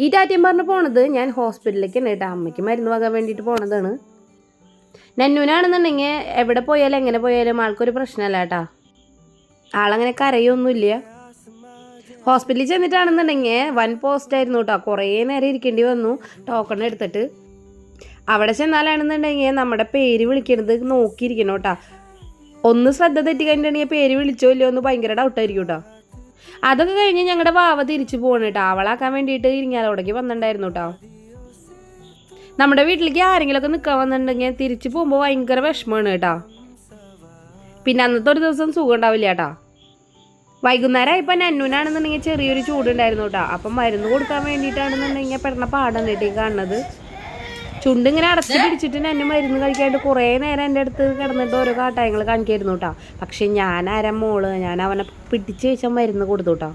ഈ ടാറ്റയും പറഞ്ഞ് പോണത് ഞാൻ ഹോസ്പിറ്റലിലേക്കാണ് കേട്ടോ. അമ്മയ്ക്ക് മരുന്ന് വാങ്ങാൻ വേണ്ടിയിട്ട് പോണതാണ്. നന്നൂനാണെന്നുണ്ടെങ്കിൽ എവിടെ പോയാലും എങ്ങനെ പോയാലും ആൾക്കൊരു പ്രശ്നമല്ല കേട്ടോ. ആളങ്ങനെ കരയൊന്നുമില്ല. ഹോസ്പിറ്റലിൽ ചെന്നിട്ടാണെന്നുണ്ടെങ്കിൽ 1 പോസ്റ്റായിരുന്നു കേട്ടോ. കുറേ നേരം ഇരിക്കേണ്ടി വന്നു ടോക്കൺ എടുത്തിട്ട്. അവിടെ ചെന്നാലാണെന്നുണ്ടെങ്കിൽ നമ്മുടെ പേര് വിളിക്കണത് നോക്കിയിരിക്കണം കേട്ടോ. ഒന്ന് ശ്രദ്ധ തെറ്റി കഴിഞ്ഞിട്ടുണ്ടെങ്കിൽ പേര് വിളിച്ചോ ഇല്ലയോ എന്ന് ഭയങ്കര ഡൗട്ടായിരിക്കും കേട്ടോ. അതൊക്കെ കഴിഞ്ഞ് ഞങ്ങളുടെ വാവ തിരിച്ചു പോകണം കേട്ടോ. അവളാക്കാൻ വേണ്ടിയിട്ട് ഇരിങ്ങാലോടേക്ക് വന്നിട്ടുണ്ടായിരുന്നു കേട്ടോ. നമ്മുടെ വീട്ടിലേക്ക് ആരെങ്കിലുമൊക്കെ നിൽക്കാൻ വന്നിട്ടുണ്ടെങ്കിൽ തിരിച്ചു പോകുമ്പോൾ ഭയങ്കര വിഷമമാണ് കേട്ടോ. പിന്നെ അന്നത്തെ ഒരു ദിവസം സുഖം ഉണ്ടാവില്ല കേട്ടോ. വൈകുന്നേരം ഇപ്പം നന്നൂനാണെന്നുണ്ടെങ്കിൽ ചെറിയൊരു ചൂടുണ്ടായിരുന്നു കേട്ടോ. അപ്പം മരുന്ന് കൊടുക്കാൻ വേണ്ടിയിട്ടാണെന്നുണ്ടെങ്കിൽ പെടുന്ന പാടാണ് കേട്ടോ കാണുന്നത്. ചുണ്ടിങ്ങനെ അടച്ച് പിടിച്ചിട്ട് നന്നു മരുന്ന് കഴിക്കാണ്ട് കുറേ നേരം എൻ്റെ അടുത്ത് കിടന്നിട്ട് ഓരോ കാട്ടായങ്ങൾ കാണിക്കായിരുന്നു കേട്ടോ. പക്ഷെ ഞാൻ ആരാ മോള്, ഞാൻ അവനെ പിടിച്ച് വെച്ചാൽ മരുന്ന് കൊടുത്തു കേട്ടോ.